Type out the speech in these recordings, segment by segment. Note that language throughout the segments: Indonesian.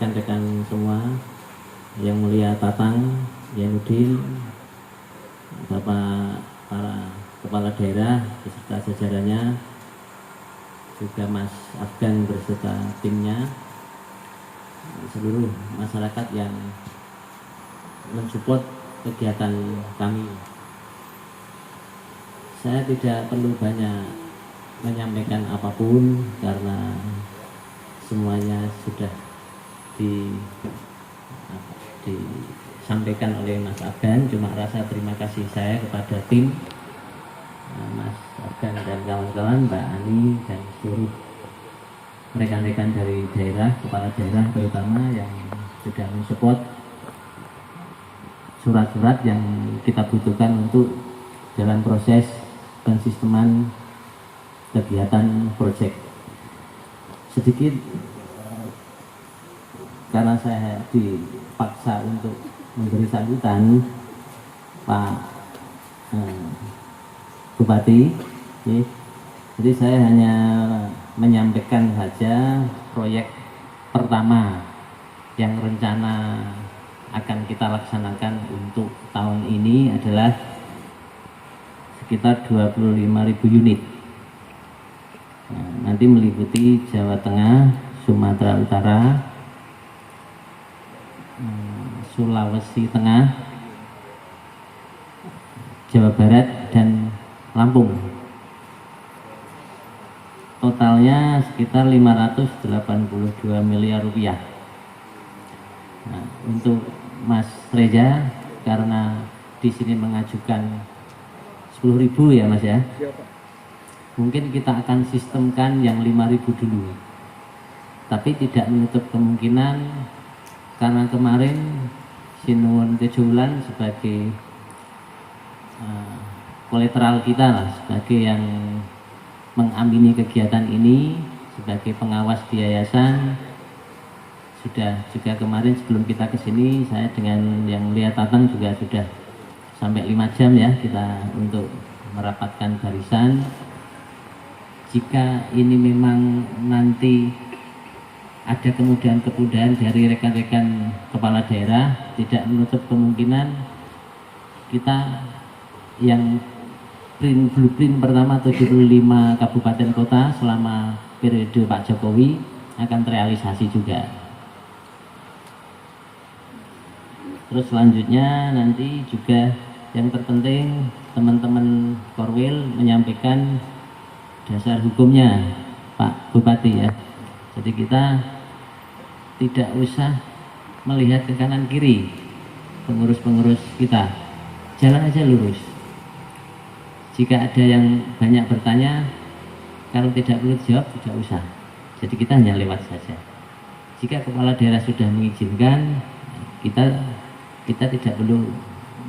rekan-rekan semua, Yang Mulia Tatang, Yanudin, Bapak para kepala daerah beserta jajarannya, juga Mas Afgan beserta timnya, seluruh masyarakat yang mensupport kegiatan kami. Saya tidak perlu banyak menyampaikan apapun karena semuanya sudah disampaikan oleh Mas Afgan. Cuma rasa terima kasih saya kepada tim Mas Afgan dan kawan-kawan, Mbak Ani dan seluruh rekan-rekan dari daerah, kepala daerah terutama yang sudah mensupport surat-surat yang kita butuhkan untuk jalan proses pensisteman kegiatan proyek. Sedikit karena saya dipaksa untuk memberi sambutan Pak Bupati, jadi saya hanya menyampaikan saja proyek pertama yang rencana akan kita laksanakan untuk tahun ini adalah sekitar 25.000 unit. Nanti meliputi Jawa Tengah, Sumatera Utara, Sulawesi Tengah, Jawa Barat, dan Lampung. Totalnya sekitar 582 miliar rupiah. Nah, untuk Mas Reza, karena di sini mengajukan 10.000 ya Mas ya. Mungkin kita akan sistemkan yang 5.000 dulu. Tapi tidak menutup kemungkinan karena kemarin Sinuwun Tejolan sebagai kolateral kita lah, sebagai yang mengamini kegiatan ini, sebagai pengawas di yayasan. Sudah juga kemarin sebelum kita ke sini, saya dengan Yang Mulia Tatang juga sudah sampai 5 jam ya kita untuk merapatkan barisan. Jika ini memang nanti ada kemudahan-kemudahan dari rekan-rekan kepala daerah, tidak menutup kemungkinan kita yang blueprint pertama 75 kabupaten kota selama periode Pak Jokowi akan terrealisasi juga. Terus selanjutnya nanti juga yang terpenting teman-teman Korwil menyampaikan dasar hukumnya Pak Bupati ya. Jadi kita tidak usah melihat ke kanan kiri pengurus-pengurus kita, jalan aja lurus. Jika ada yang banyak bertanya, kalau tidak perlu dijawab tidak usah. Jadi kita hanya lewat saja. Jika kepala daerah sudah mengizinkan, kita tidak perlu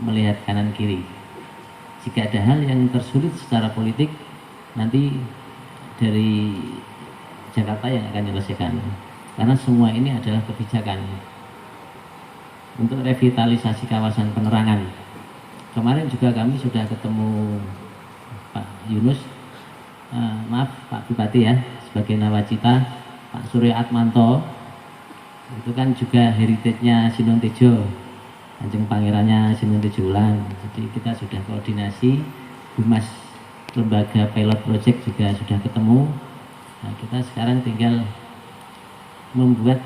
melihat kanan kiri. Jika ada hal yang tersulit secara politik, nanti dari Jakarta yang akan menyelesaikan. Karena semua ini adalah kebijakan untuk revitalisasi kawasan penerangan. Kemarin juga kami sudah ketemu Pak Yunus, maaf Pak Bupati ya, sebagai nawacita, Pak Surya Atmanto, itu kan juga heritage-nya Sinuwun Tejo, Kanjeng Pangerannya Sinuwun Tejolan. Jadi kita sudah koordinasi, Humas Lembaga Pilot Project juga sudah ketemu. Nah, kita sekarang tinggal membuat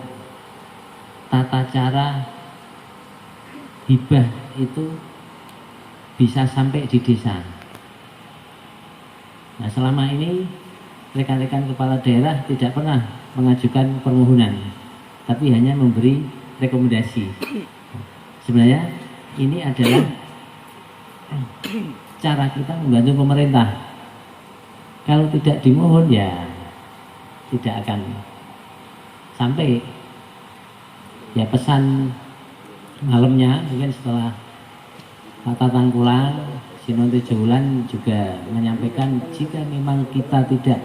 tata cara hibah itu bisa sampai di desa. Nah, selama ini rekan-rekan kepala daerah tidak pernah mengajukan permohonan, tapi hanya memberi rekomendasi. Sebenarnya ini adalah cara kita membantu pemerintah. Kalau tidak dimohon ya tidak akan sampai. Ya pesan malamnya mungkin setelah Pak Tatang pulang, Sinuwun Tejolan juga menyampaikan jika memang kita tidak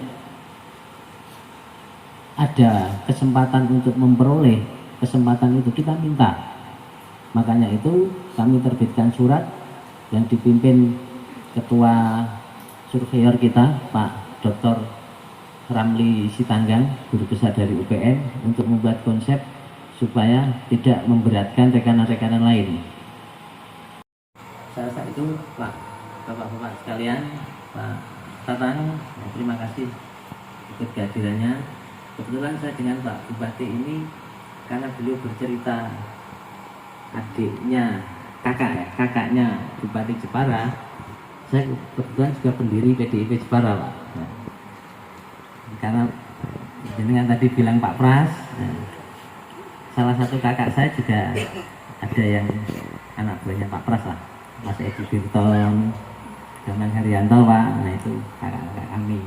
ada kesempatan untuk memperoleh kesempatan itu, kita minta. Makanya itu kami terbitkan surat yang dipimpin Ketua Surveyor kita Pak Dr. Ramli Sitanggang, guru besar dari UPN, untuk membuat konsep supaya tidak memberatkan rekan-rekan lain. Saya rasa itu Pak, Bapak-bapak sekalian, Pak Tatang, terima kasih ikut kehadirannya. Kebetulan saya dengan Pak Bupati ini karena beliau bercerita adiknya, kakaknya Bupati Jepara. Saya kebetulan juga pendiri PDIP Jepara, Pak. Nah, karena jenengan tadi bilang Pak Pras, nah, salah satu kakak saya juga ada yang anak buahnya Pak Pras lah, Mas Edi Birton, Gaman Haryanto, Pak. Nah itu kakak-kakak kami.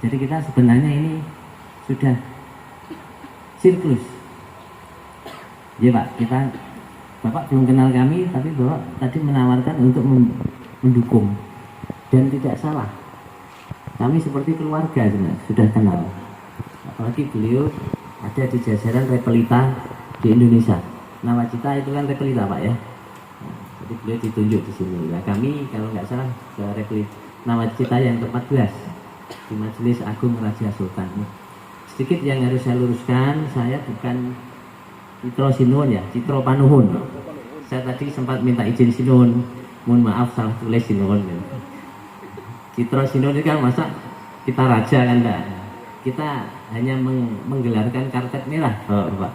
Jadi kita sebenarnya ini sudah siklus. Ya Pak, Bapak belum kenal kami, tapi Bapak tadi menawarkan untuk mendukung, dan tidak salah. Kami seperti keluarga sebenarnya, sudah kenal. Apalagi beliau ada di jajaran Repelita di Indonesia. Nawacita itu kan Repelita, Pak ya. Nah, jadi beliau ditunjuk di sini. Nah, kami kalau nggak salah ke Repelita Nawacita yang ke-14 di Majelis Agung Raja Sultan. Sedikit yang harus saya luruskan, saya bukan Citro Sinuhun ya, Citro Panuhun. Saya tadi sempat minta izin Sinuhun, mohon maaf salah tulis Sinuhun. Citro Sinuhun itu kan masa kita raja kan enggak? Kita hanya menggelarkan karpet merah, Pak.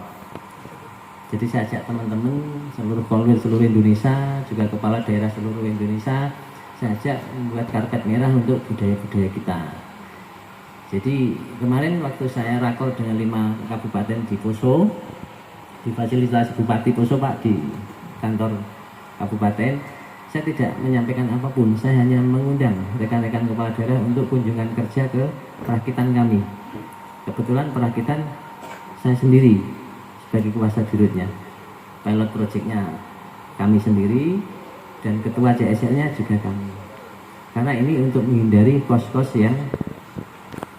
Jadi saya ajak teman-teman seluruh kolwil seluruh Indonesia, juga kepala daerah seluruh Indonesia, saya ajak membuat karpet merah untuk budaya-budaya kita. Jadi kemarin waktu saya rakor dengan 5 kabupaten di Poso, difasilitasi Bupati Poso Pak di kantor kabupaten, saya tidak menyampaikan apapun, saya hanya mengundang rekan-rekan kepala daerah untuk kunjungan kerja ke perakitan kami. Kebetulan perakitan saya sendiri sebagai kuasa dirutnya, pilot projectnya kami sendiri, dan ketua CSR-nya juga kami. Karena ini untuk menghindari kos-kos yang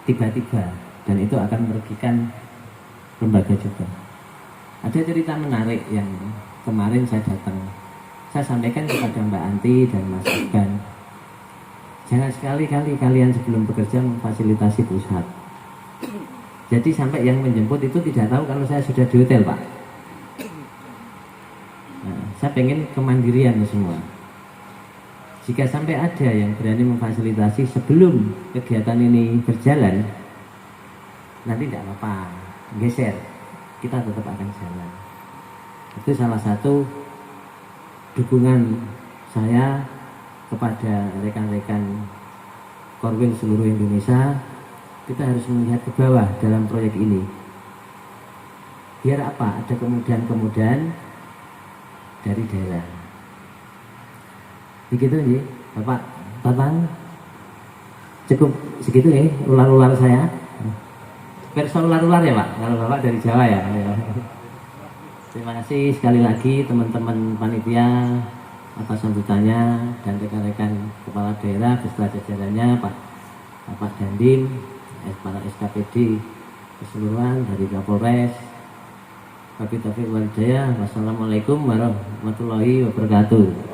tiba-tiba, dan itu akan merugikan lembaga juga. Ada cerita menarik yang kemarin saya datang, saya sampaikan kepada Mbak Anti dan Mas Iban, jangan sekali-kali kalian sebelum bekerja memfasilitasi pusat. Jadi sampai yang menjemput itu tidak tahu kalau saya sudah di hotel, Pak. Nah, saya pengen kemandirian semua. Jika sampai ada yang berani memfasilitasi sebelum kegiatan ini berjalan, nanti tidak apa-apa, geser, kita tetap akan jalan. Itu salah satu dukungan saya kepada rekan-rekan Korwil seluruh Indonesia. Kita harus melihat ke bawah dalam proyek ini. Biar apa? Ada kemudahan-kemudahan dari daerah. Begitu nih, Bapak Tatang. Cukup segitu ya, ular-ular saya. Versi ular-ular ya Pak, kalau Bapak dari Jawa ya. Terima kasih sekali lagi teman-teman panitia atas sambutannya, dan rekan-rekan kepala daerah beserta jajarannya, Pak Dandim, para SKPD keseluruhan dari Kapolres, Kabid Taufik Walhidayah. Wassalamualaikum warahmatullahi wabarakatuh.